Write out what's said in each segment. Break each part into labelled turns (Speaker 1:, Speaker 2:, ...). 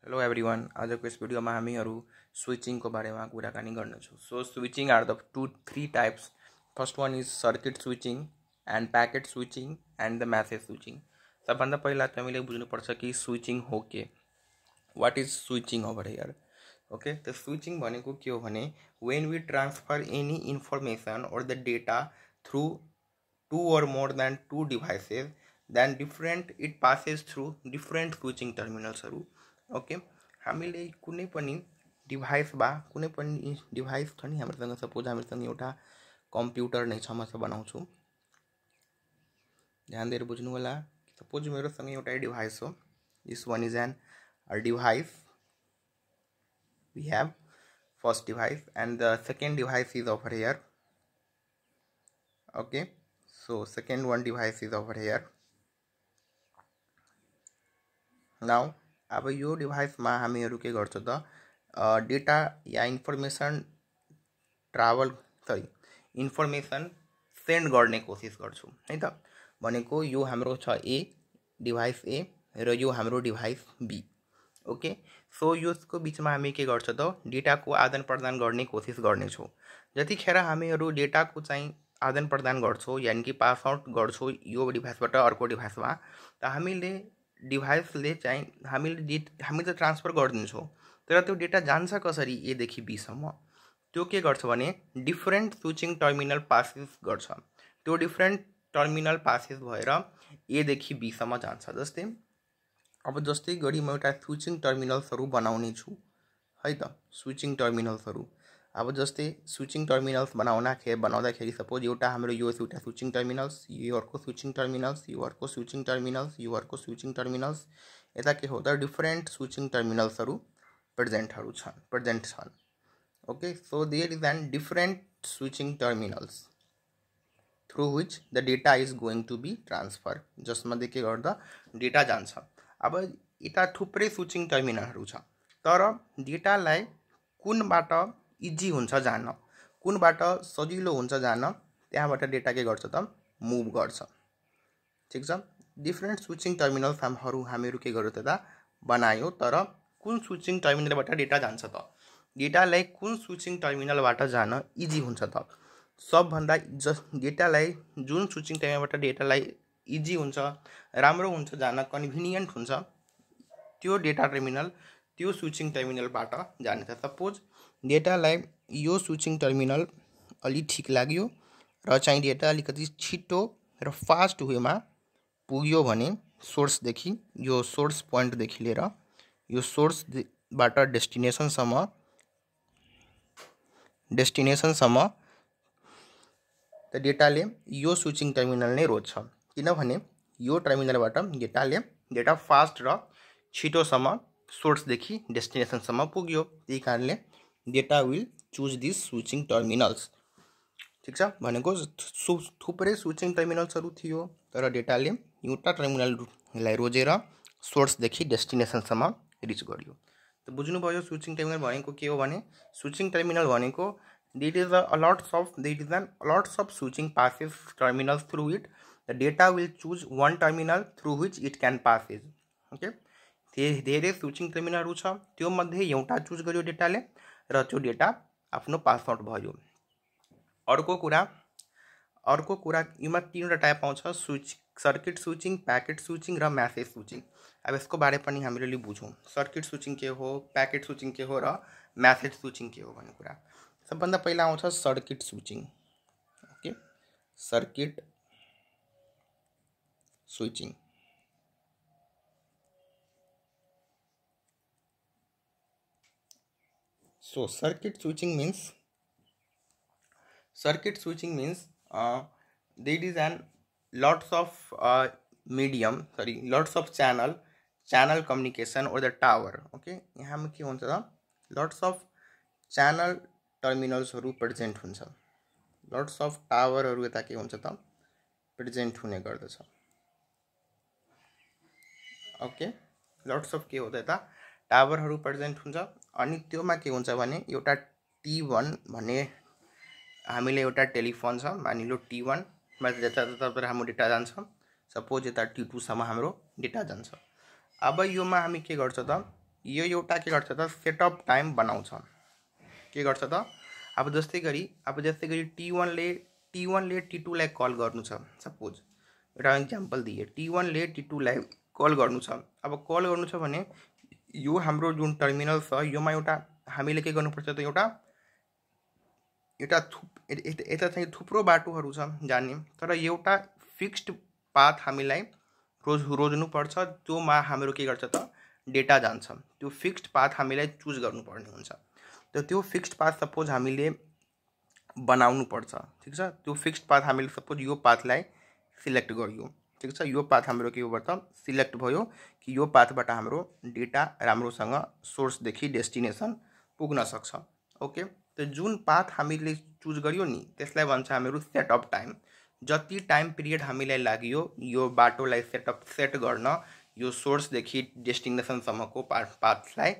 Speaker 1: Hello everyone, आजको यस भिडियोमा हामीहरू स्विचिङको बारेमा कुराकानी गर्नेछौँ। So switching are the three types. First one is circuit switching and packet switching and the message switching. सबभन्दा पहिला हामीले बुझ्नुपर्छ कि स्विचिङ हो के, what is switching over here. Okay, त स्विचिङ भनेको के हो भने when we transfer any information or the data through two or more than two devices, then it passes through different switching terminalsहरू। ओके, हामीले कुनै पनि डिभाइस बा कुनै पनि डिभाइस छ नि हामीसँग, सपोज हामीसँग एउटा कम्प्युटर नै छ, म चाहिँ बनाउँछु, ध्यान दिएर बुझ्नु होला। सपोज मेरोसँग एउटा डिभाइस हो, this one is an device, we have first device and the second device is over here. Okay, so second one device is over here. now अब यो डिभाइसमा हामीहरू के गर्छ त डेटा या इन्फर्मेसन इन्फर्मेसन सेन्ड गर्ने कोसिस गर्छु है त। भनेको यो हाम्रो छ ए डिभाइस ए र यो हाम्रो डिभाइस बी। ओके, सो यसको बिचमा हामी के गर्छ त डेटाको आदान प्रदान गर्ने कोसिस गर्नेछौँ। जतिखेर हामीहरू डेटाको चाहिँ आदान प्रदान गर्छौँ, यानी कि पास आउट गर्छौँ यो डिभाइसबाट अर्को डिभाइसमा, त हामीले डिभाइसले चाहिँ हामीले त ट्रान्सफर गरिदिन्छौँ, तर त्यो डेटा जान्छ कसरी एदेखि बीसम्म, त्यो के गर्छ भने डिफ्रेन्ट स्विचिङ टर्मिनल पासेस गर्छ। त्यो डिफ्रेन्ट टर्मिनल पासेस भएर एदेखि बीसम्म जान्छ। जस्तै गरी म एउटा स्विचिङ टर्मिनल्सहरू बनाउने छु है त। स्विचिङ टर्मिनल्सहरू अब जस्तै स्विचिङ टर्मिनल्स बनाउँदाखेरि सपोज एउटा हाम्रो यो एउटा स्विचिङ टर्मिनल्स, यो अर्को स्विचिङ टर्मिनल्स, यो अर्को स्विचिङ टर्मिनल्स, यो अर्को स्विचिङ टर्मिनल्स, यता के हो त डिफ्रेन्ट स्विचिङ टर्मिनल्सहरू प्रेजेन्ट छन्। Okay, so there is an different switching terminals through which the data is going to be transfer, जसमध्ये के गर्दा डेटा जान्छ। अब यता थुप्रै स्विचिङ टर्मिनलहरू छ, तर डेटालाई कुनबाट इजी हुन्छ जान, कुनबाट सजिलो हुन्छ जान, त्यहाँबाट डेटा के गर्छ त मुभ गर्छ। ठिक छ, डिफ्रेन्ट स्विचिङ टर्मिनल्स हामीहरू के गर्यो त बनायो, तर कुन स्विचिङ टर्मिनलबाट डेटा जान्छ त, डेटालाई कुन स्विचिङ टर्मिनलबाट जान इजी हुन्छ त, सबभन्दा डेटालाई जुन स्विचिङ टर्मिनलबाट डेटालाई इजी हुन्छ, राम्रो हुन्छ जान, कन्भिनियन्ट हुन्छ, त्यो डेटा टर्मिनल त्यो स्विचिङ टर्मिनलबाट जान्छ। सपोज डेटालाई यो स्विचिङ टर्मिनल अलि ठिक लाग्यो र चाहिँ डेटा अलिकति छिटो र फास्ट वेमा पुग्यो भने सोर्सदेखि, यो सोर्स पोइन्टदेखि लिएर यो सोर्सबाट डेस्टिनेसनसम्म त डेटाले यो स्विचिङ टर्मिनल नै रोज्छ, किनभने यो टर्मिनलबाट डेटा फास्ट र छिटोसम्म सोर्सदेखि डेस्टिनेसनसम्म पुग्यो, त्यही कारणले data will choose this switching terminals. ठिक छ, भनेको थुप्रै स्विचिङ टर्मिनल्सहरू थियो, तर डेटाले एउटा टर्मिनललाई रोजेर सोर्सदेखि डेस्टिनेसनसम्म रिच गर्यो। त बुझ्नुभयो स्विचिङ टर्मिनल भनेको के हो भने स्विचिङ टर्मिनल भनेको there is an lots of switching passes terminals through it the data will choose one terminal through which it can passes. Okay, धेरै स्विचिङ टर्मिनलहरू छ, त्यो मध्ये एउटा चुज गर्यो डेटाले र त्यो डेटा आफ्नो पास आउट भयो। अर्को कुरा यसमा तीनवटा टाइप आउँछ, सर्किट स्विचिङ, प्याकेट स्विचिङ र म्यासेज स्विचिङ। अब यसको बारे पनि हामीले बुझौँ, सर्किट स्विचिङ के हो, प्याकेट स्विचिङ के हो र म्यासेज स्विचिङ के हो भन्ने कुरा। सबभन्दा पहिला आउँछ circuit switching. Okay, circuit switching So circuit switching means there is an lots of channel communication or the tower. Okay, यहाँ में के हुन्छ त lots of channel टर्मिनल्सहरू प्रेजेन्ट हुन्छ, lots of टावरहरू यता के हुन्छ त प्रेजेन्ट हुने गर्दछ। ओके, lots of के हो त यता टावरहरू प्रेजेन्ट हुन्छ, अनि त्योमा के हुन्छ भने एउटा T1 भन्ने हामीले एउटा टेलिफोन छ, मानिलो T1 मा जताततै हाम्रो डेटा जान्छ, सपोज यता T2 सम्म हाम्रो डेटा जान्छ। अब योमा हामी के गर्छ त यो एउटा के गर्छ त सेटअप टाइम बनाउँछ। के गर्छ त अब जस्तै गरी T1 ले T2 लाई कल गर्नु छ। सपोज एउटा एक्जाम्पल दिए T1 ले T2 लाई कल गर्नु छ। अब कल गर्नु छ भने यो हाम्रो जुन टर्मिनल छ योमा एउटा हामीले के गर्नुपर्छ त एउटा यता चाहिँ थुप्रो बाटोहरू छ जाने, तर एउटा फिक्स्ड पाथ हामीलाई रोज्नुपर्छ जोमा हाम्रो के गर्छ त डेटा जान्छ। त्यो फिक्स्ड पाथ हामीलाई चुज गर्नुपर्ने हुन्छ। त त्यो फिक्स्ड पाथ सपोज हामीले बनाउनु पर्छ। ठिक छ, त्यो फिक्स्ड पाथ हामीले सपोज यो पाथलाई सिलेक्ट गरियो। ठिक छ, यो पाथ हाम्रो के भयो त सिलेक्ट भयो कि यो पाथबाट हाम्रो डेटा राम्रोसँग सोर्सदेखि डेस्टिनेसन पुग्न सक्छ। ओके, त जुन पाथ हामीले चुज गरियो नि त्यसलाई भन्छ हामीहरू सेटअप टाइम। जति टाइम पिरियड हामीलाई लाग्यो यो बाटोलाई सेट गर्न, यो सोर्सदेखि डेस्टिनेसनसम्मको पाथलाई,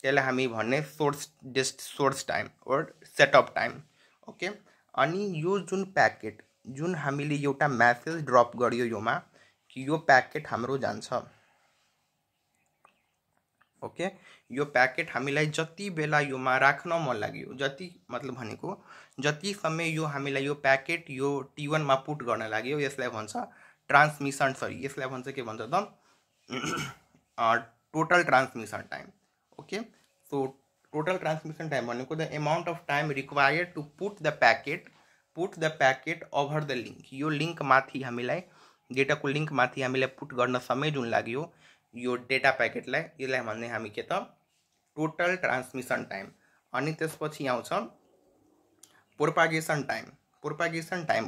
Speaker 1: त्यसलाई हामी भन्ने सोर्स टाइम और सेटअप टाइम। ओके, अनि यो जुन प्याकेट जुन हामीले एउटा म्यासेज ड्रप गरियो योमा कि यो प्याकेट हाम्रो जान्छ। ओके, यो प्याकेट हामीलाई जति बेला योमा राख्न मन लाग्यो, जति मतलब भनेको जति समय यो हामीलाई यो प्याकेट यो T1 मा पुट गर्न लाग्यो यसलाई भन्छ ट्रान्समिसन। सरी, यसलाई भन्छ के भन्छ त total transmission time. Okay, so total transmission time भनेको the amount of time required to put the packet over the link. यो लिङ्क माथि हामीलाई डेटाको लिङ्क माथि हामीलाई पुट गर्न समय जुन लाग्यो यो डेटा प्याकेटलाई, यसलाई भन्ने हामी के त टोटल ट्रान्समिसन टाइम। अनि त्यसपछि आउँछ प्रोपागेसन टाइम। प्रोपागेसन टाइम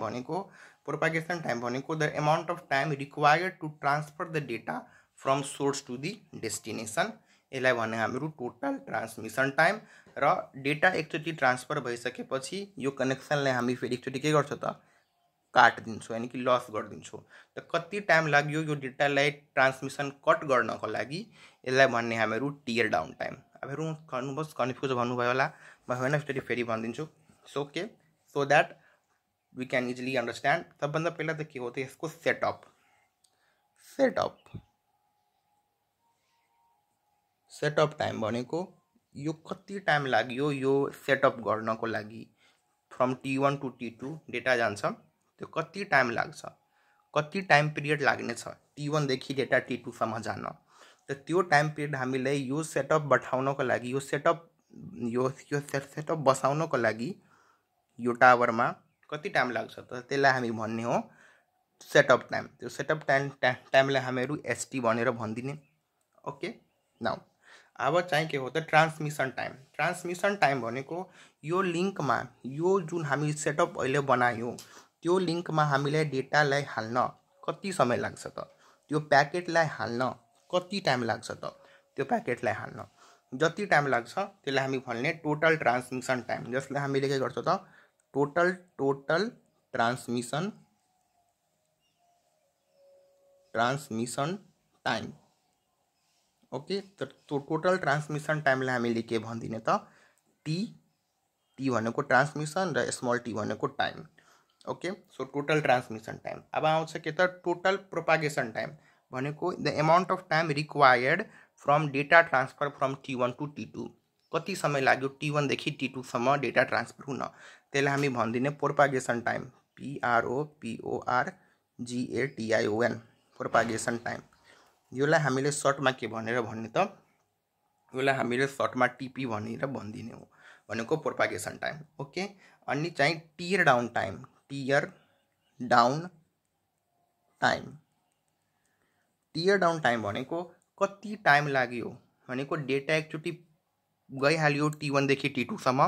Speaker 1: भनेको the amount of time required to transfer the data from source to the destination. यसलाई भन्ने हामीहरू टोटल ट्रान्समिसन टाइम। र डेटा एकचोटि ट्रान्सफर भइसकेपछि यो कनेक्सनलाई हामी फेरि एकचोटि के गर्छ त काटिदिन्छौँ, यानि कि लस गरिदिन्छौँ। त कति टाइम लाग्यो यो डेटालाई ट्रान्समिसन कट गर्नको लागि, यसलाई भन्ने हामीहरू टियर डाउन टाइम। अब हेरौँ, गर्नुहोस्, कन्फ्युज भन्नुभयो होला, म होइन एकचोटि फेरि भनिदिन्छु। सो के so that we can easily understand. सबभन्दा पहिला त के हो त यसको सेटअप टाइम भनेको यो कति टाइम लाग्यो यो सेटअप गर्नको लागि। From T1 to T2 data जान्छ, त्यो कति टाइम लाग्छ, कति टाइम पिरियड लाग्ने छ T1 देखि डेटा T2 सम्म जान। त त्यो टाइम पिरियड हामीलाई यो सेटअप बठाउनको लागि, यो सेटअप बसाउनको लागि यो टावरमा कति टाइम लाग्छ त त्यसलाई हामी भन्ने हो सेटअप टाइम। त्यो सेटअप टाइमलाई हामीहरू ST भनेर भनिदिने। ओके, नाउ अब चाहिँ के हो त ट्रान्समिसन टाइम भनेको यो लिङ्कमा यो जुन हामी सेटअप अहिले बनायौँ त्यो लिङ्कमा हामीलाई डेटालाई हाल्न कति समय लाग्छ त, त्यो प्याकेटलाई हाल्न कति टाइम लाग्छ त, त्यो प्याकेटलाई हाल्न जति टाइम लाग्छ त्यसलाई हामी भन्ने टोटल ट्रान्समिसन टाइम। जसलाई हामीले के गर्छ त टोटल ट्रान्समिसन टाइम। ओके, तो टोटल ट्रान्समिसन टाइमलाई हामीले के भनिदिने त टी भनेको ट्रान्समिसन र स्मल टी भनेको time. Okay, so total transmission time. अब आउँछ के त टोटल प्रोपागेसन टाइम भनेको the amount of time required from data transfer from T1 to T2। कति समय लाग्यो T1 देखि T2 सम्म डेटा ट्रान्सफर हुन, त्यसलाई हामी भनिदिने propagation time. PROPORGATION propagation time. यसलाई हामीले सर्टमा के भनेर भन्ने त यसलाई हामीले सर्टमा TP भनेर भनिदिने हो, भनेको प्रोपागेसन टाइम। ओके, अनि चाहिँ टियर डाउन टाइम भनेको कति टाइम लाग्यो भनेको डेटा एकचोटि गइहाल्यो T1 देखि T2 सम्म,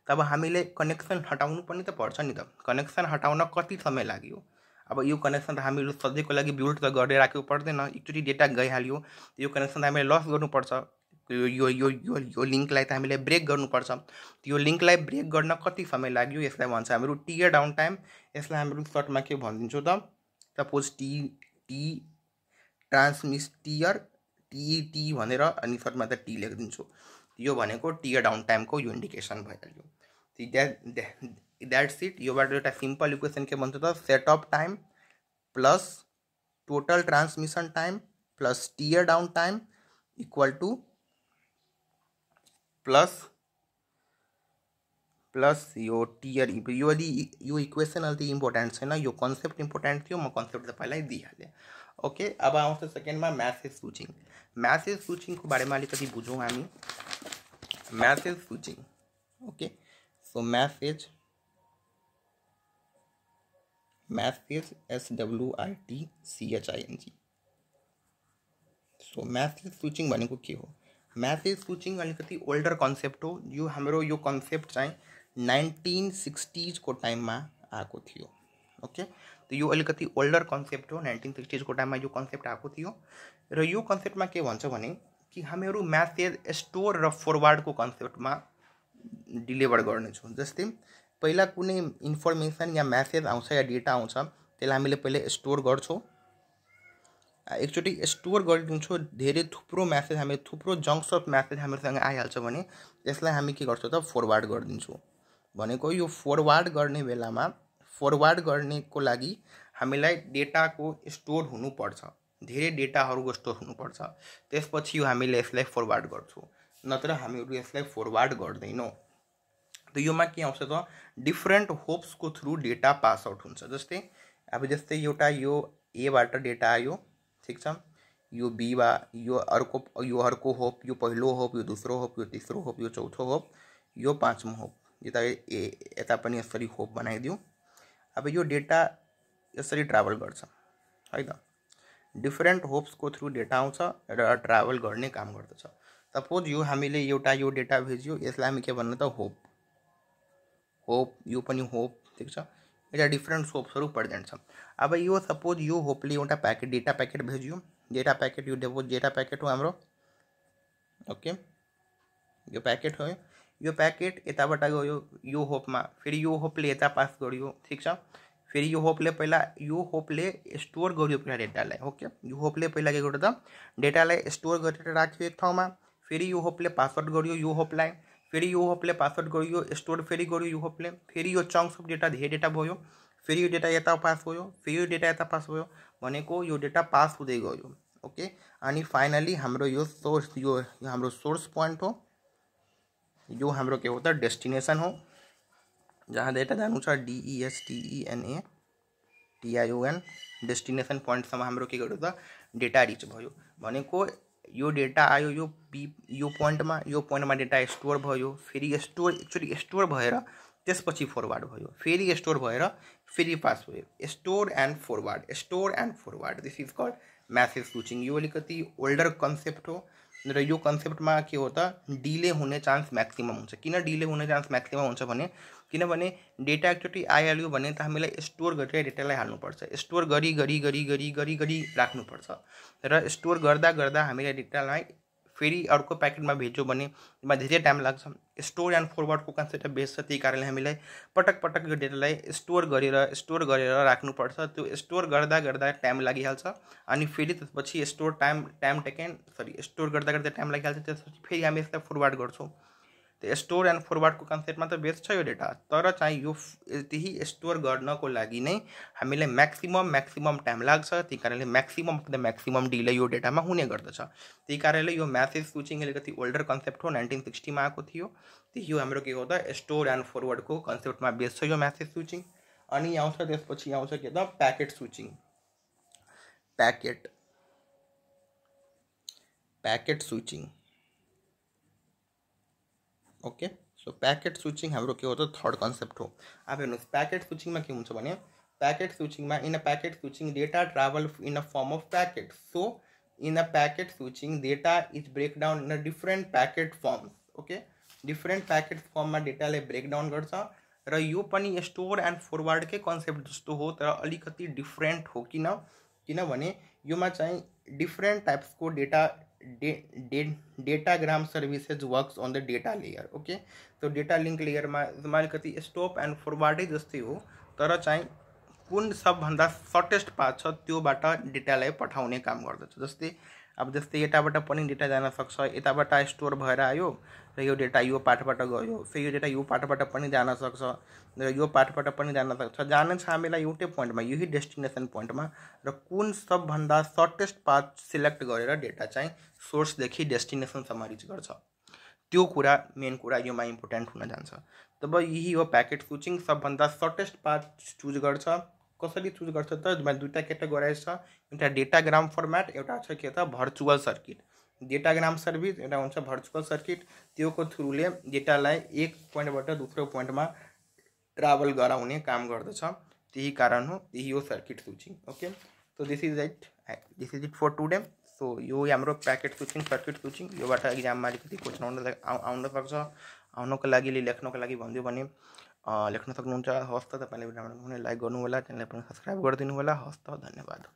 Speaker 1: तब हामीले कनेक्सन हटाउनु पनि त पर्छ नि त। कनेक्सन हटाउन कति समय लाग्यो, अब यो कनेक्सन त हामीले सधैँको लागि बिल्ड त गरेर राख्नु पर्दैन। एकचोटि डेटा गइहाल्यो यो कनेक्सन हामीले लस गर्नुपर्छ, यो लिङ्कलाई त हामीले ब्रेक गर्नुपर्छ। यो लिङ्कलाई ब्रेक गर्न कति समय लाग्यो यसलाई भन्छ हामीहरू टियर डाउन टाइम। यसलाई हामीहरू सर्टमा के भनिदिन्छौँ त सपोज टी भनेर अनि सर्टमा त टी लेखिदिन्छु। यो भनेको टियर डाउन टाइमको यो इन्डिकेसन भइहाल्यो। That's it. योबाट एउटा सिम्पल इक्वेसन के भन्छ त setup time plus total transmission time plus tear down time equal to plus यो टियर यो यदि यो इक्वेसन अलि इम्पोर्टेन्ट छैन, यो कन्सेप्ट इम्पोर्टेन्ट थियो, म कन्सेप्ट त पहिल्यै दिइहालेँ। ओके, अब आउँछ सेकेन्डमा म्यासेज स्विचिङ। म्यासेज स्विचिङको बारेमा अलिकति बुझौँ हामी। Message switching, okay, so message SWITCHING। So message switching भनेको के हो? म्यासेज स्विचिङ अलिकति ओल्डर कन्सेप्ट हो। यो हाम्रो यो कन्सेप्ट चाहिँ 1960s को टाइममा आएको थियो। ओके, तो यो अलिकति ओल्डर कन्सेप्ट हो। 1960s को टाइममा यो कन्सेप्ट आएको थियो र यो कन्सेप्टमा के भन्छ भने कि हामीहरू म्यासेज स्टोर र फरवर्डको कन्सेप्टमा डेलिभर गर्नेछौँ। जस्तै पहिला कुनै इन्फर्मेसन या म्यासेज आउँछ या डेटा आउँछ, त्यसलाई हामीले पहिले स्टोर गर्छौँ। एकचोटि स्टोर गरिदिन्छौँ, धेरै थुप्रो म्यासेज हामी थुप्रो जङ्क्स अफ म्यासेज हामीसँग आइहाल्छ भने त्यसलाई हामी के गर्छौँ त फरवर्ड गरिदिन्छौँ। भनेको यो फरवर्ड गर्ने बेलामा फरवर्ड गर्नेको लागि हामीलाई डेटाको स्टोर हुनुपर्छ, धेरै डेटाहरूको स्टोर हुनुपर्छ। त्यसपछि यो हामीले यसलाई फरवर्ड गर्छौँ, नत्र हामीहरू यसलाई फरवर्ड गर्दैनौँ। त योमा के आउँछ त डिफ्रेन्ट होप्सको थ्रु डेटा पास आउट हुन्छ। जस्तै अब जस्तै एउटा यो एबाट डेटा आयो, ठिक छ, यो बीमा यो अर्को होप, यो पहिलो होप, यो दोस्रो होप, यो तेस्रो होप, यो चौथो होप, यो पाँचौँ होप, यता पनि यसरी होप बनाइदिउँ। अब यो डेटा यसरी ट्राभल गर्छ है त, डिफ्रेन्ट होप्सको थ्रु डेटा आउँछ र ट्राभल गर्ने काम गर्दछ। सपोज यो हामीले एउटा यो डेटा भेज्यो, यसलाई हामी के भन्नु त होप, यो पनि होप, ठिक छ, एउटा डिफ्रेन्ट होप्सहरू प्रेजेन्ट छ। अब यो सपोज यो होपले एउटा डेटा प्याकेट भेज्यो, डेटा प्याकेट डेटा प्याकेट हो हाम्रो। ओके, यो प्याकेट हो, यो प्याकेट यताबाट गयो यो होपमा, फेरि यो होपले यता पास गर्यो, ठिक छ, फेरि यो होपले पहिला स्टोर गर्यो पहिला डेटालाई। ओके, यो होपले पहिला के गर्यो त डेटालाई स्टोर गरेर राख्यो एक ठाउँमा, फेरि यो होपले पासवर्ड गर्यो यो होपलाई, फेरि यो होपले पासवर्ड गर्यो, स्टोर फेरि गर्यो यो होपले, फेरि यो चङ्क्स अफ डेटा धेरै डेटा भयो, फेरि यो डेटा यता पास भयो, फेरि यो डेटा यता पास भयो, भनेको यो डेटा पास हुँदै गयो। ओके, अनि फाइनली हाम्रो यो सोर्स यो हाम्रो सोर्स पोइन्ट हो, यो हाम्रो के हो त डेस्टिनेसन हो, जहाँ डेटा जानु छ DESTINATION, डेस्टिनेसन पोइन्टसम्म हाम्रो के गर्यो त डेटा रिच भयो। भनेको यो डेटा आयो यो पोइन्टमा डेटा स्टोर भयो, फेरि एकचोटि स्टोर भएर त्यसपछि फरवर्ड भयो, फेरि स्टोर भएर फेरि पास भयो। Store and forward, this is called message switching. यो अलिकति ओल्डर कन्सेप्ट हो र यो कन्सेप्टमा के हो त डिले हुने चान्स म्याक्सिमम हुन्छ। किन डिले हुने चान्स म्याक्सिमम हुन्छ भने किनभने डेटा एकचोटि आइहाल्यो भने त हामीलाई स्टोर गरेर डेटालाई हाल्नुपर्छ, स्टोर गरी राख्नुपर्छ र स्टोर गर्दा हामीले डेटालाई फेरि अर्को प्याकेटमा भेज्यो भने त्यसमा धेरै टाइम लाग्छ। स्टोर एन्ड फरवर्डको कन्सेप्ट बेस छ, त्यही कारणले हामीलाई पटक यो डेटालाई स्टोर गरेर राख्नुपर्छ। त्यो स्टोर गर्दा टाइम लागिहाल्छ, अनि फेरि त्यसपछि स्टोर स्टोर गर्दा टाइम लागिहाल्छ, त्यसपछि फेरि हामी यसलाई फरवर्ड गर्छौँ। त्यो स्टोर एन्ड फरवर्डको कन्सेप्टमा त बेस छ यो डेटा, तर चाहिँ यो त्यही स्टोर गर्नको लागि नै हामीलाई म्याक्सिमम टाइम लाग्छ, त्यही कारणले म्याक्सिमम डिले यो डेटामा हुने गर्दछ। त्यही कारणले यो म्यासेज स्विचिङ अलिकति ओल्डर कन्सेप्ट हो, 1960 मा आएको थियो। त्यही हाम्रो के हो त स्टोर एन्ड फरवर्डको कन्सेप्टमा बेस छ यो म्यासेज स्विचिङ। अनि आउँछ त्यसपछि आउँछ के त packet switching. Packet switching, okay, so packet switching हाम्रो के हो त थर्ड कन्सेप्ट हो। अब हेर्नुहोस् प्याकेट स्विचिङमा के हुन्छ भने प्याकेट स्विचिङमा in a packet switching data travel in a form of packet. So in a packet switching data is break down in a different packet form. Okay, different packet फर्ममा डेटालाई breakdown गर्छ र यो पनि स्टोर एन्ड फरवर्डकै कन्सेप्ट जस्तो हो, तर अलिकति डिफ्रेन्ट हो। किनभने योमा चाहिँ डिफ्रेन्ट टाइप्सको datagram services works on the data layer. Okay, तो डेटा लिङ्क लेयरमा अलिकति स्टोप एन्ड फरवर्डै जस्तै हो, तर चाहिँ कुन सबभन्दा सर्टेस्ट पाथ छ त्योबाट डेटालाई पठाउने काम गर्दछ। जस्तै यताबाट पनि डेटा जान सक्छ, यताबाट स्टोर भएर आयो र यो डेटा यो पार्टबाट गयो, फेरि यो डेटा यो पार्टबाट पनि जान सक्छ र यो पार्टबाट पनि जान सक्छ। जाने छ हामीलाई एउटै पोइन्टमा, यही डेस्टिनेसन पोइन्टमा, र कुन सबभन्दा सर्टेस्ट पाथ सिलेक्ट गरेर डेटा चाहिँ सोर्सदेखि डेस्टिनेसनसम्म रिच गर्छ त्यो कुरा मेन कुरा योमा इम्पोर्टेन्ट हुन जान्छ। तब यही हो प्याकेट स्विचिङ सबभन्दा सर्टेस्ट पाथ चुज गर्छ। कसरी चुज गर्छ त दुईटा क्याटेगोराइज छ, एउटा डेटाग्राम फर्मेट, एउटा छ के त भर्चुअल सर्किट। डेटाग्राम सर्भिस एउटा हुन्छ भर्चुअल सर्किट, त्योको थ्रुले डेटालाई एक पोइन्टबाट दोस्रो पोइन्टमा ट्राभल गराउने काम गर्दछ। त्यही कारण हो, यही हो circuit switching. Okay, so this is it for today. So यो हाम्रो प्याकेट स्विचिङ सर्किट स्विचिङ, योबाट एक्जाममा अलिकति क्वेसन आउन सक्छ। आउनको लागि लेख्नको लागि भन्दियो भने लेख्न सक्नुहुन्छ। हस् त, तपाईँले भिडियो लाइक गर्नु होला, च्यानललाई पनि सब्सक्राइब गरिदिनु होला। हस् त, धन्यवाद।